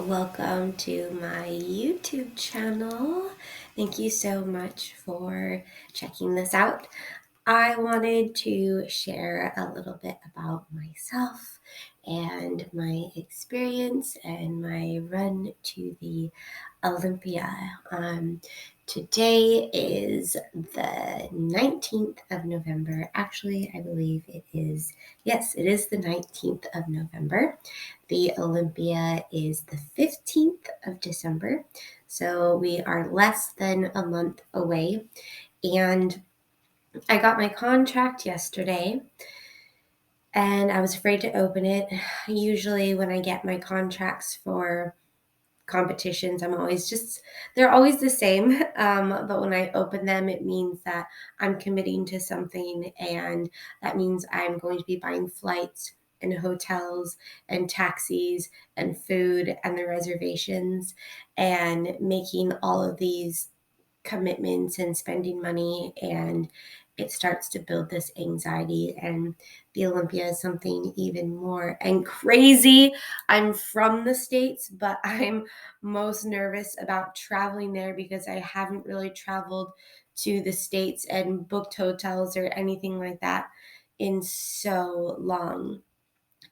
welcome to my YouTube channel. Thank you so much for checking this out. I wanted to share a little bit about myself and my experience and my run to the Olympia. Today is the 19th of November. Actually, I believe it is the 19th of November. The Olympia is the 15th of December. So we are less than a month away. And I got my contract yesterday and I was afraid to open it. Usually, when I get my contracts for competitions, they're always the same. But when I open them, it means that I'm committing to something, and that means I'm going to be buying flights and hotels and taxis and food and the reservations and making all of these commitments and spending money, and it starts to build this anxiety. And the Olympia is something even more and crazy. I'm from the States, but I'm most nervous about traveling there because I haven't really traveled to the States and booked hotels or anything like that in so long.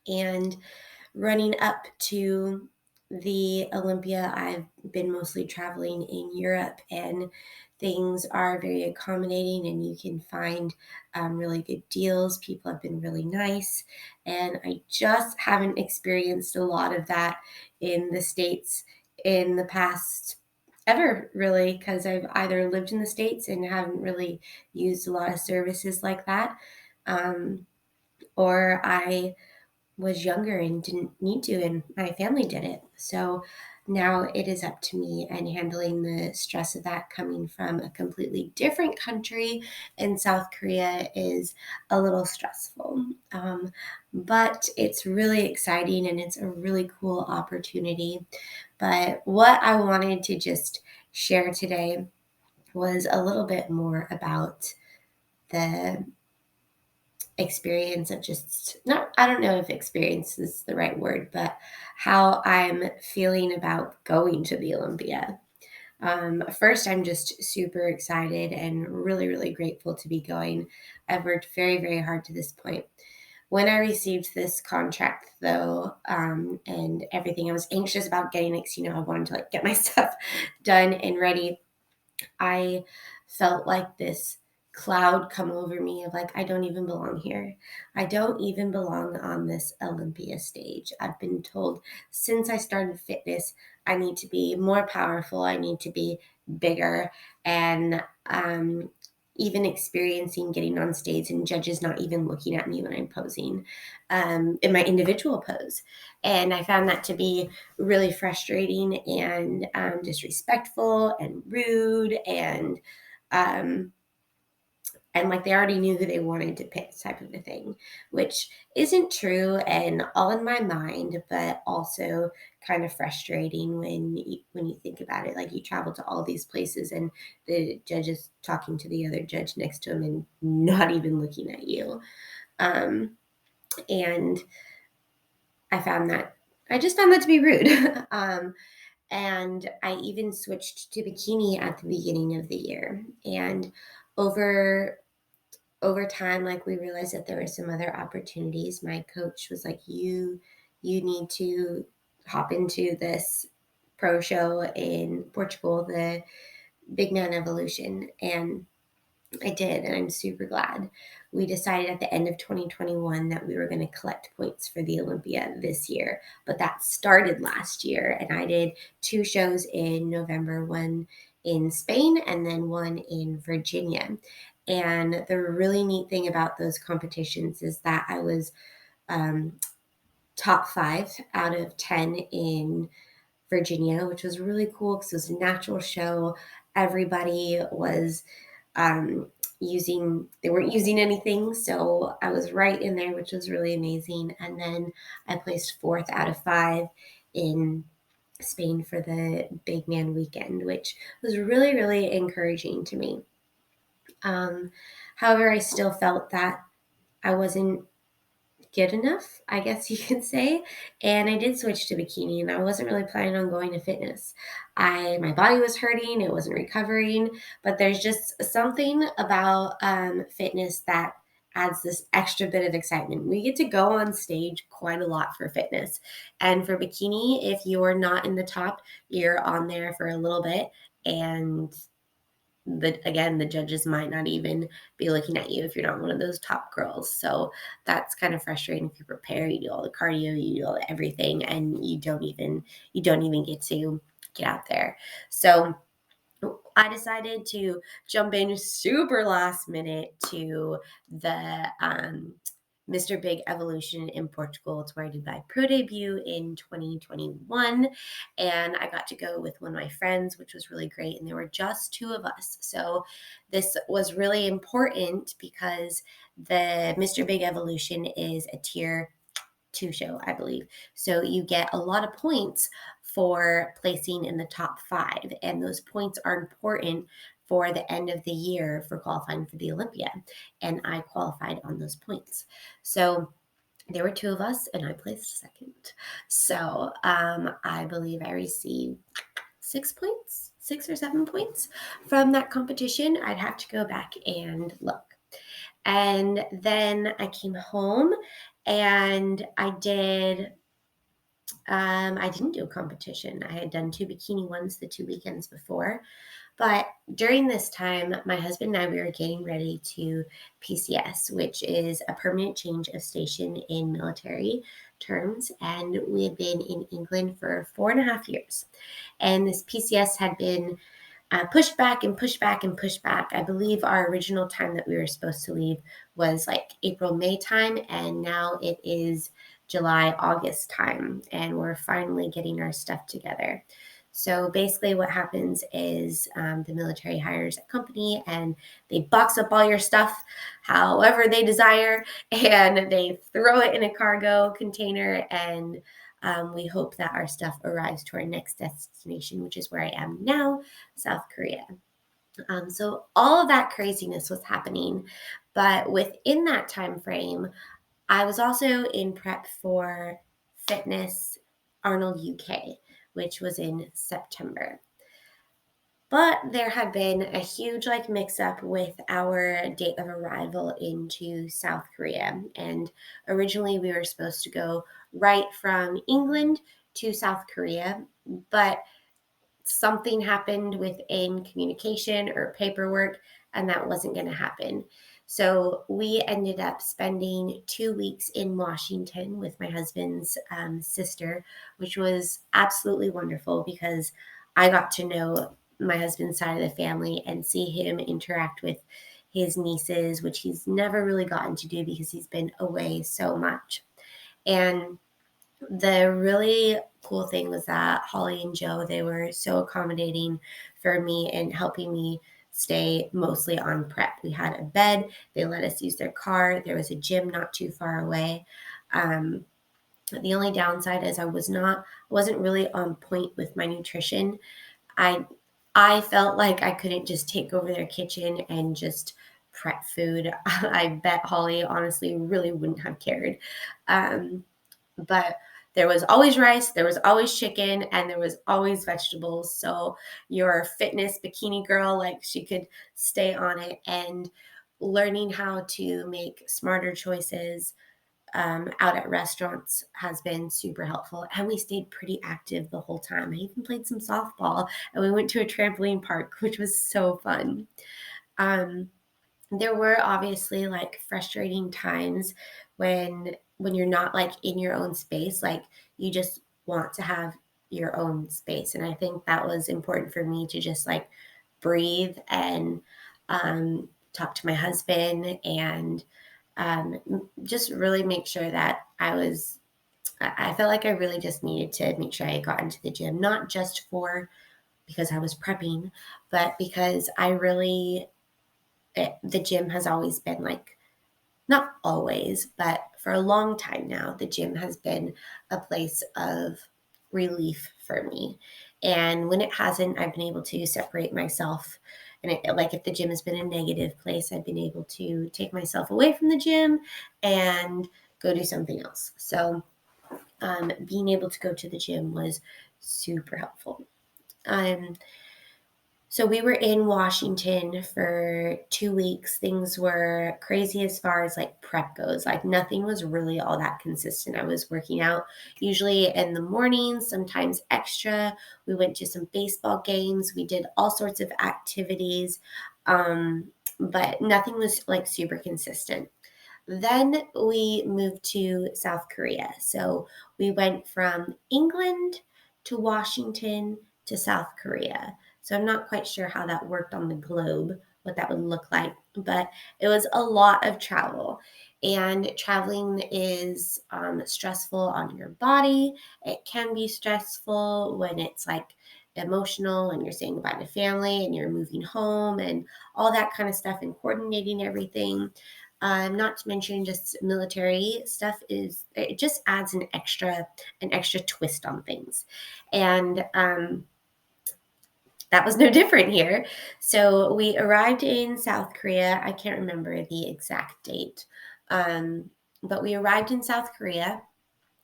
And running up to the Olympia, I've been mostly traveling in Europe, and things are very accommodating, and you can find really good deals. People have been really nice, and I just haven't experienced a lot of that in the States in the past ever, really, because I've either lived in the States and haven't really used a lot of services like that, um, or I was younger and didn't need to, and my family did it. So now it is up to me, and handling the stress of that coming from a completely different country in South Korea is a little stressful. But it's really exciting and it's a really cool opportunity. But what I wanted to just share today was a little bit more about the experience of just not, I don't know if experience is the right word, but how I'm feeling about going to the Olympia. First, I'm just super excited and really, really grateful to be going. I've worked very, very hard to this point. When I received this contract, though, and everything, I was anxious about getting it because, I wanted to get my stuff done and ready. I felt like this cloud come over me of I don't even belong here. I don't even belong on this Olympia stage. I've been told since I started fitness, I need to be more powerful. I need to be bigger. And even experiencing getting on stage and judges not even looking at me when I'm posing in my individual pose. And I found that to be really frustrating and disrespectful and rude, um, and they already knew who they wanted to pick, type of a thing, which isn't true and all in my mind, but also kind of frustrating when you think about it. You travel to all these places and the judge is talking to the other judge next to him and not even looking at you. And I just found that to be rude. And I even switched to bikini at the beginning of the year. And over time, we realized that there were some other opportunities. My coach was like, you need to hop into this pro show in Portugal, the Big Man Evolution. And I did, and I'm super glad. We decided at the end of 2021 that we were going to collect points for the Olympia this year, but that started last year, and I did 2 shows in November, one in Spain and then one in Virginia. And the really neat thing about those competitions is that I was top 5 out of 10 in Virginia, which was really cool because it was a natural show. Everybody was they weren't using anything, so I was right in there, which was really amazing. And then I placed 4th out of 5 in Spain for the Big Man weekend, which was really, really encouraging to me. However, I still felt that I wasn't good enough, I guess you could say. And I did switch to bikini, and I wasn't really planning on going to fitness. My body was hurting, it wasn't recovering, but there's just something about fitness that adds this extra bit of excitement. We get to go on stage quite a lot for fitness. And for bikini, if you're not in the top, you're on there for a little bit, and the judges might not even be looking at you if you're not one of those top girls. So that's kind of frustrating. If you prepare, you do all the cardio, you do all everything, and you don't even get to get out there. So I decided to jump in super last minute to the Mr. Big Evolution in Portugal. It's where I did my pro debut in 2021. And I got to go with one of my friends, which was really great. And there were just two of us. So this was really important because the Mr. Big Evolution is a tier 2 show, I believe. So you get a lot of points for placing in the top 5, and those points are important for the end of the year for qualifying for the Olympia. And I qualified on those points. So there were two of us, and I placed second. So I believe I received 6 points, 6 or 7 points from that competition. I'd have to go back and look. And then I came home and I didn't do a competition. I had done 2 bikini ones the 2 weekends before. But during this time, my husband and I, we were getting ready to PCS, which is a permanent change of station in military terms. And we had been in England for 4.5 years. And this PCS had been pushed back and pushed back and pushed back. I believe our original time that we were supposed to leave was like April, May time, and now it is July, August time, and we're finally getting our stuff together. So basically what happens is the military hires a company and they box up all your stuff however they desire, and they throw it in a cargo container, and we hope that our stuff arrives to our next destination, which is where I am now, South Korea. So all of that craziness was happening, but within that time frame, I was also in prep for Fitness Arnold UK, which was in September. But there had been a huge mix up with our date of arrival into South Korea. And originally we were supposed to go right from England to South Korea, but something happened within communication or paperwork, and that wasn't going to happen. So we ended up spending 2 weeks in Washington with my husband's sister, which was absolutely wonderful because I got to know my husband's side of the family and see him interact with his nieces, which he's never really gotten to do because he's been away so much. And the really cool thing was that Holly and Joe, they were so accommodating for me and helping me stay mostly on prep. We had a bed. They let us use their car. There was a gym not too far away. The only downside is I wasn't really on point with my nutrition. I felt like I couldn't just take over their kitchen and just prep food. I bet Holly honestly really wouldn't have cared. But there was always rice, there was always chicken, and there was always vegetables. So your fitness bikini girl, she could stay on it, and learning how to make smarter choices out at restaurants has been super helpful. And we stayed pretty active the whole time. I even played some softball, and we went to a trampoline park, which was so fun. There were obviously frustrating times when you're not in your own space, you just want to have your own space. And I think that was important for me to just breathe and talk to my husband and just really make sure that I felt like I really just needed to make sure I got into the gym, not just because I was prepping, but because the gym has always been not always, but for a long time now, the gym has been a place of relief for me. And when it hasn't, I've been able to separate myself. And if the gym has been a negative place, I've been able to take myself away from the gym and go do something else. So being able to go to the gym was super helpful. So we were in Washington for 2 weeks. Things were crazy as far as like prep goes. Like nothing was really all that consistent. I was working out usually in the mornings, sometimes extra. We went to some baseball games. We did all sorts of activities, but nothing was like super consistent. Then we moved to South Korea. So we went from England to Washington to South Korea. So I'm not quite sure how that worked on the globe, what that would look like, but it was a lot of travel. And traveling is stressful on your body. It can be stressful when it's like emotional and you're saying goodbye to family and you're moving home and all that kind of stuff and coordinating everything. Not to mention just military stuff is it just adds an extra twist on things. And that was no different here. So we arrived in South Korea. I can't remember the exact date. But we arrived in South Korea.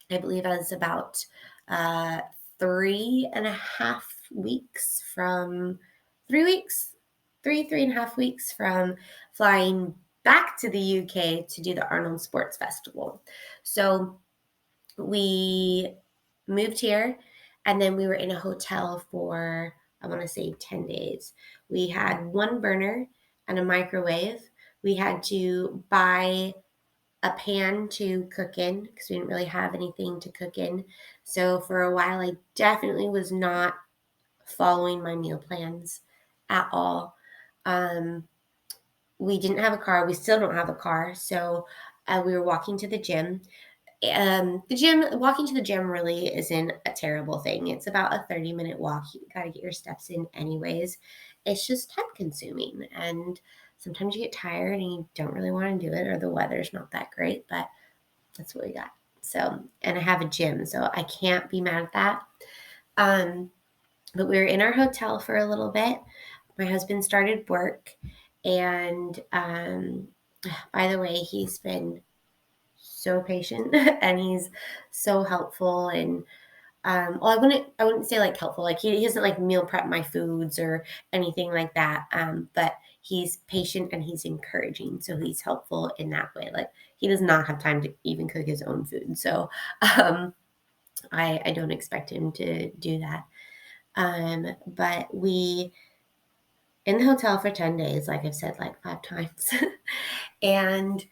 I believe I was about uh, 3.5 weeks from 3 weeks, 3.5 weeks from flying back to the UK to do the Arnold Sports Festival. So we moved here and then we were in a hotel for, I want to say 10 days. We had one burner and a microwave. We had to buy a pan to cook in because we didn't really have anything to cook in. So for a while, I definitely was not following my meal plans at all. We didn't have a car. We still don't have a car. So we were walking to the gym. Walking to the gym really isn't a terrible thing. It's about a 30-minute walk. You got to get your steps in anyways. It's just time consuming. And sometimes you get tired and you don't really want to do it or the weather's not that great, but that's what we got. So, and I have a gym, so I can't be mad at that. But we were in our hotel for a little bit. My husband started work, and by the way, he's been so patient and he's so helpful. And well, I wouldn't say like helpful. Like he doesn't like meal prep my foods or anything like that. But he's patient and he's encouraging, so he's helpful in that way. Like he does not have time to even cook his own food, so I don't expect him to do that. But we in the hotel for 10 days, like I've said like 5 times, and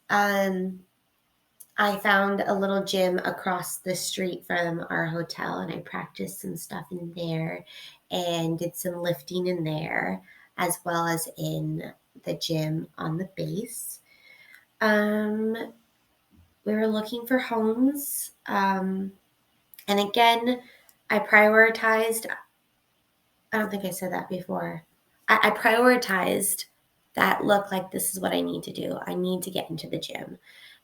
I found a little gym across the street from our hotel and I practiced some stuff in there and did some lifting in there as well as in the gym on the base. We were looking for homes. And again, I prioritized, I don't think I said that before. I prioritized that look like this is what I need to do. I need to get into the gym.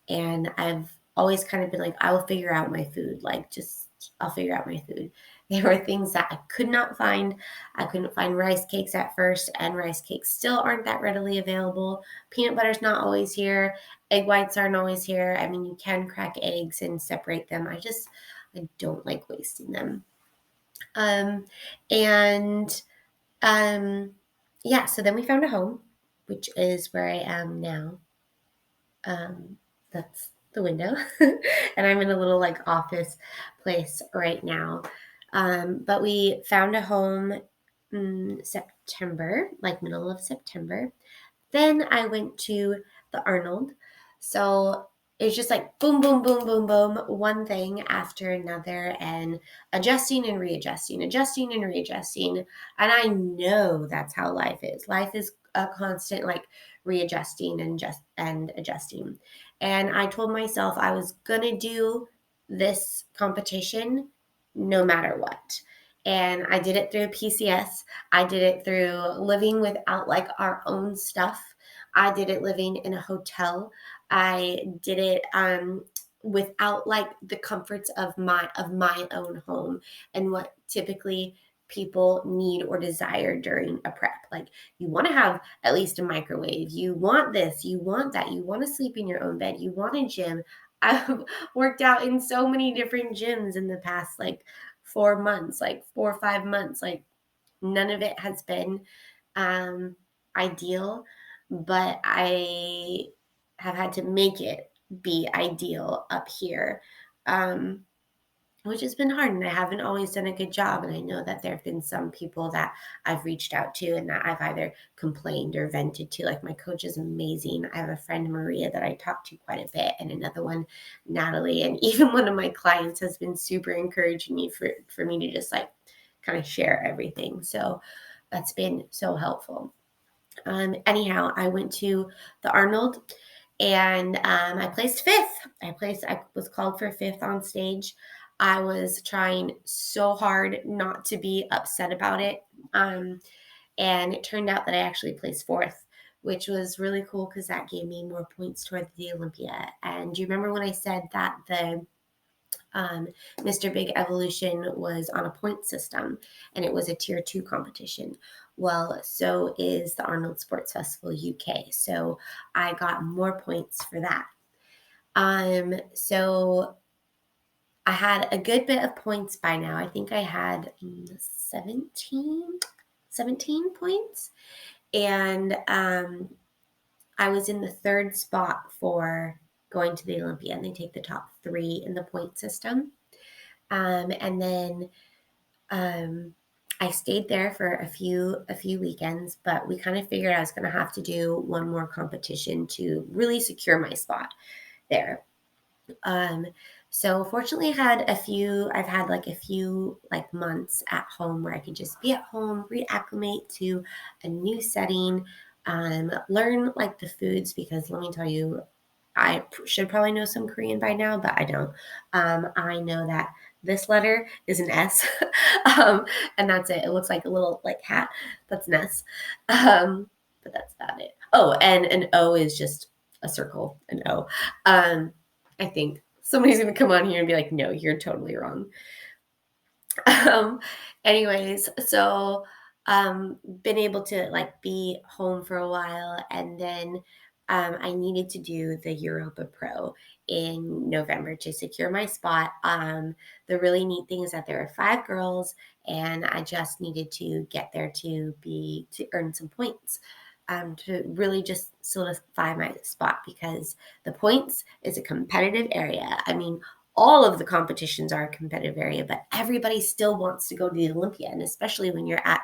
And I've always kind of been like, I will figure out my food. Like, just, I'll figure out my food. There were things that I could not find. I couldn't find rice cakes at first, and rice cakes still aren't that readily available. Peanut butter's not always here. Egg whites aren't always here. I mean, you can crack eggs and separate them. I don't like wasting them. And yeah, so then we found a home, which is where I am now. That's the window. And I'm in a little like office place right now. But we found a home in September, like middle of September. Then I went to the Arnold. So it's just like boom, boom, boom, boom, boom, one thing after another, and adjusting and readjusting. And I know that's how life is. Life is a constant like readjusting and adjusting. And I told myself I was gonna do this competition no matter what. And I did it through PCS. I did it through living without like our own stuff. I did it living in a hotel. I did it without like the comforts of my own home and what typically people need or desire during a prep. Like you want to have at least a microwave. You want this, you want that, you want to sleep in your own bed, you want a gym. I've worked out in so many different gyms in the past like 4 months, like 4 or 5 months. Like none of it has been um, ideal, but I have had to make it be ideal up here. Um, which has been hard, and I haven't always done a good job. And I know that there have been some people that I've reached out to and that I've either complained or vented to. Like my coach is amazing. I have a friend, Maria, that I talk to quite a bit, and another one, Natalie. And even one of my clients has been super encouraging me for me to just like kind of share everything. So that's been so helpful. Anyhow, I went to the Arnold, and I placed fifth. I was called for fifth on stage. I was trying so hard not to be upset about it. And it turned out that I actually placed fourth, which was really cool because that gave me more points toward the Olympia. And do you remember when I said that the Mr. Big Evolution was on a point system and it was a tier 2 competition? Well, so is the Arnold Sports Festival UK. So I got more points for that. So I had a good bit of points by now. I think I had 17 points. And I was in the third spot for going to the Olympia, and they take the top 3 in the point system. And then I stayed there for a few weekends, but we kind of figured I was going to have to do one more competition to really secure my spot there. So fortunately I've had like a few like months at home where I could just be at home, reacclimate to a new setting, learn like the foods, because let me tell you, I should probably know some Korean by now, but I don't. I know that this letter is an S, and that's it. It looks like a little like hat. That's an S, but that's about it. Oh, and an O is just a circle, an O. I think somebody's gonna come on here and be like, "No, you're totally wrong." um, Anyways, so been able to like be home for a while, and then I needed to do the Europa Pro in November to secure my spot. The really neat thing is that there are 5 girls, and I just needed to get there to earn some points. To really just solidify my spot, because the points is a competitive area. I mean, all of the competitions are a competitive area, but everybody still wants to go to the Olympia. And especially when you're at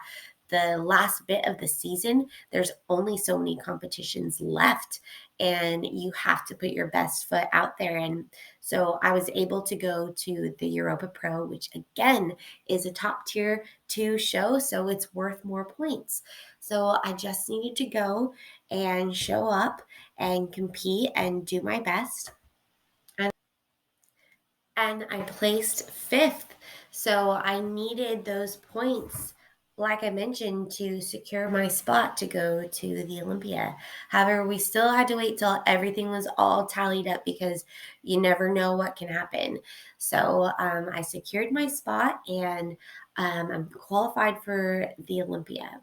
the last bit of the season, there's only so many competitions left, and you have to put your best foot out there. And so I was able to go to the Europa Pro, which again is a top tier 2 show, so it's worth more points. So I just needed to go and show up and compete and do my best, and I placed fifth. So I needed those points, like I mentioned, to secure my spot to go to the Olympia. However, we still had to wait till everything was all tallied up, because you never know what can happen. So I secured my spot, and I'm qualified for the Olympia.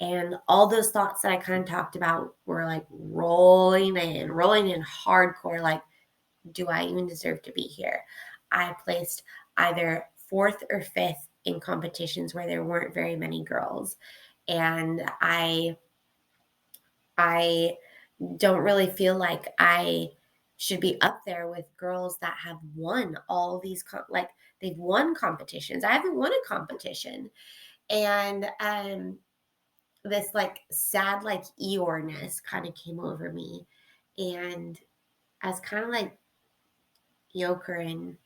And all those thoughts that I kind of talked about were like rolling in hardcore, like, do I even deserve to be here? I placed either fourth or fifth in competitions where there weren't very many girls. And I don't really feel like I should be up there with girls that have won all these like they've won competitions. I haven't won a competition. And this like sad like Eeyoreness kind of came over me. And I was kind of like, Yokerin,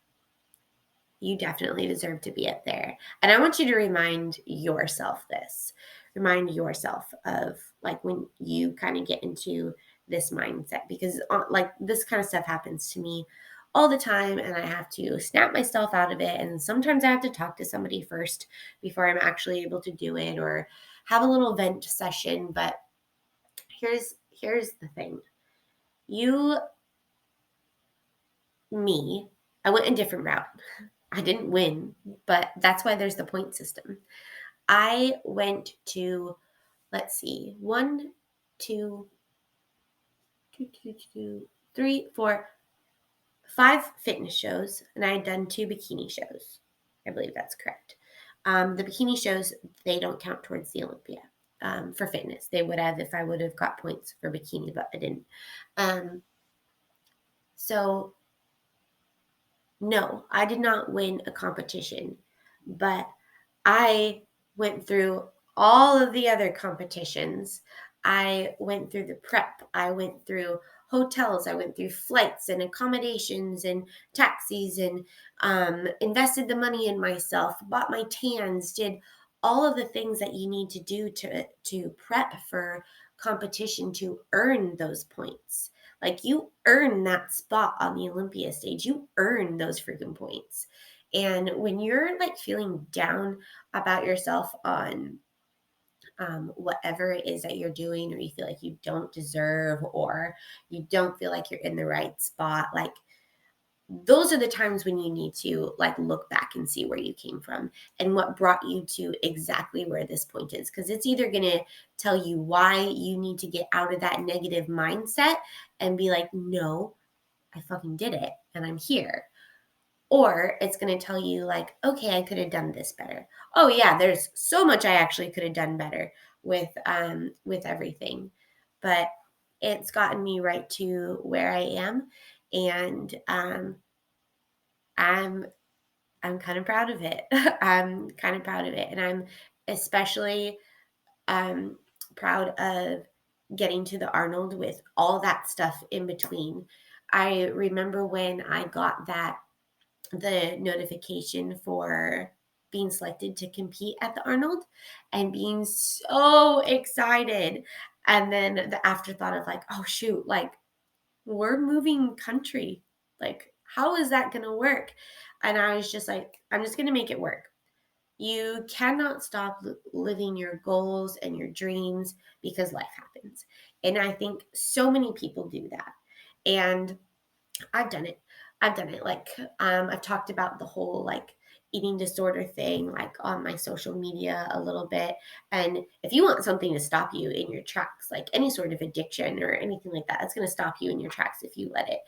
you definitely deserve to be up there. And I want you to remind yourself this. Remind yourself of like when you kind of get into this mindset, because like this kind of stuff happens to me all the time, and I have to snap myself out of it. And sometimes I have to talk to somebody first before I'm actually able to do it, or have a little vent session. But here's the thing. I went a different route. I didn't win, but that's why there's the point system. I went to, let's see, 1, 2, 3, 4, 5 fitness shows, and I had done 2 bikini shows. I believe that's correct. The bikini shows, they don't count towards the Olympia for fitness. They would have if I would have got points for bikini, but I didn't. Um, so, no, I did not win a competition, but I went through all of the other competitions. I went through the prep. I went through hotels. I went through flights and accommodations and taxis and invested the money in myself, bought my tans, did all of the things that you need to do to prep for competition to earn those points. Like you earn that spot on the Olympia stage. You earn those freaking points. And when you're like feeling down about yourself on whatever it is that you're doing, or you feel like you don't deserve, or you don't feel like you're in the right spot, like those are the times when you need to like look back and see where you came from and what brought you to exactly where this point is. Because it's either going to tell you why you need to get out of that negative mindset and be like, no, I fucking did it and I'm here. Or it's going to tell you like, okay, I could have done this better. Oh yeah, there's so much I actually could have done better with everything. But it's gotten me right to where I am, and I'm I'm kind of proud of it. I'm kind of proud of it, and I'm especially um proud of getting to the Arnold with all that stuff in between. I remember when I got the notification for being selected to compete at the Arnold and being so excited. And then the afterthought of like, oh shoot, like we're moving country. Like, how is that going to work? And I was just like, I'm just going to make it work. You cannot stop living your goals and your dreams because life happens. And I think so many people do that. And I've done it. I've done it. Like, I've talked about the whole like eating disorder thing, like on my social media a little bit. And if you want something to stop you in your tracks, like any sort of addiction or anything like that, it's going to stop you in your tracks if you let it.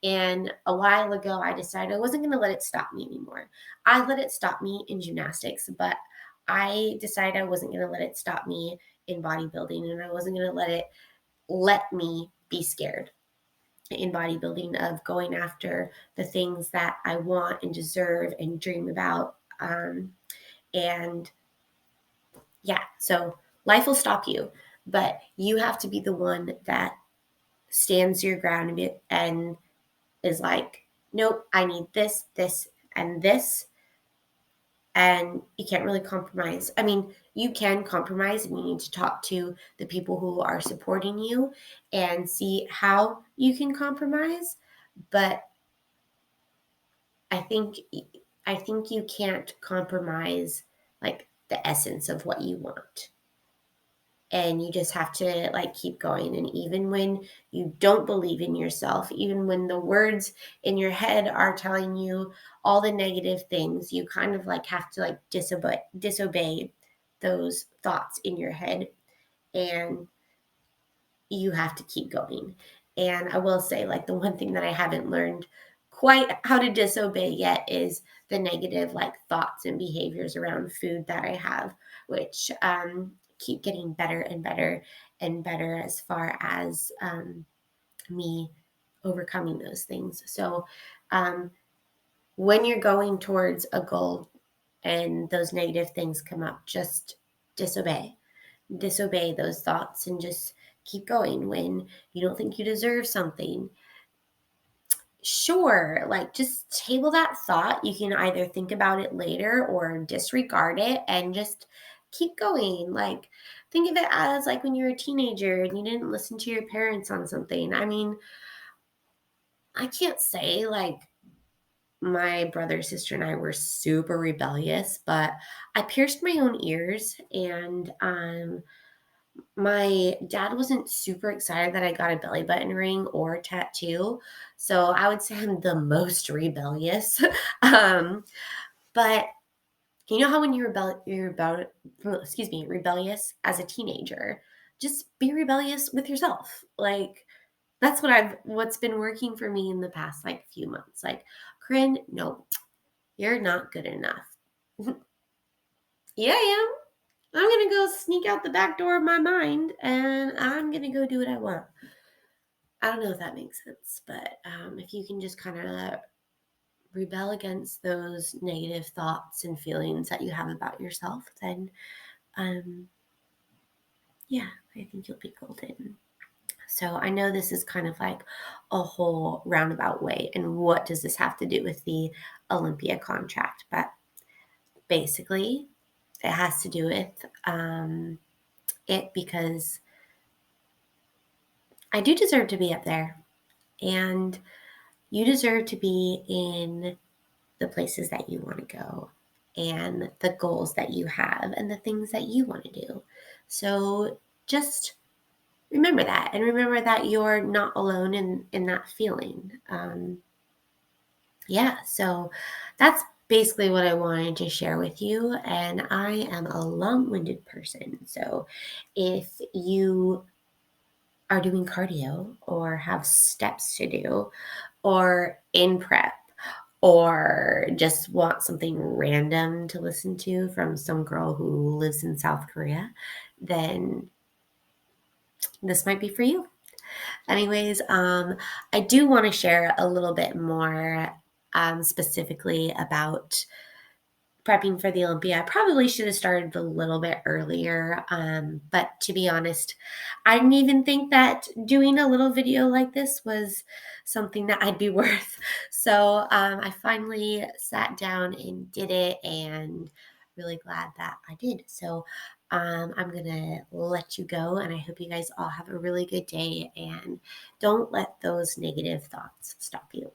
And a while ago, I decided I wasn't going to let it stop me anymore. I let it stop me in gymnastics, but I decided I wasn't going to let it stop me in bodybuilding, and I wasn't going to let me be scared in bodybuilding of going after the things that I want and deserve and dream about. And yeah, so life will stop you, but you have to be the one that stands your ground a bit and is like, nope, I need this, this, and this. And you can't really compromise. I mean, you can compromise, and you need to talk to the people who are supporting you and see how you can compromise. But I think I think you can't compromise like the essence of what you want. And you just have to like keep going. And even when you don't believe in yourself, even when the words in your head are telling you all the negative things, you kind of like have to like disobey those thoughts in your head, and you have to keep going. And I will say, like, the one thing that I haven't learned quite how to disobey yet is the negative, like, thoughts and behaviors around food that I have, which keep getting better and better and better as far as me overcoming those things. So, um, when you're going towards a goal and those negative things come up, just disobey those thoughts and just keep going. When you don't think you deserve something, sure, like just table that thought. You can either think about it later or disregard it and just keep going. Like, think of it as like when you were a teenager and you didn't listen to your parents on something. I mean, I can't say like my brother, sister, and I were super rebellious, but I pierced my own ears, and my dad wasn't super excited that I got a belly button ring or tattoo. So I would say I'm the most rebellious. um, but you know how when you're rebellious as a teenager, just be rebellious with yourself. Like That's what's been working for me in the past like few months. Like, Corinne, no, you're not good enough. Yeah, I am. I'm gonna go sneak out the back door of my mind and I'm gonna go do what I want. I don't know if that makes sense, but if you can just kind of rebel against those negative thoughts and feelings that you have about yourself, then um, yeah, I think you'll be golden. So I know this is kind of like a whole roundabout way. And what does this have to do with the Olympia contract? But basically, it has to do with it because I do deserve to be up there. And you deserve to be in the places that you want to go and the goals that you have and the things that you want to do. So just remember that, and remember that you're not alone in that feeling. Yeah, so that's basically what I wanted to share with you. And I am a long winded person. So if you are doing cardio or have steps to do or in prep or just want something random to listen to from some girl who lives in South Korea, then this might be for you. Anyways, I do want to share a little bit more specifically about prepping for the Olympia. I probably should have started a little bit earlier. But to be honest, I didn't even think that doing a little video like this was something that I'd be worth. So I finally sat down and did it, and really glad that I did. So I'm going to let you go, and I hope you guys all have a really good day, and don't let those negative thoughts stop you.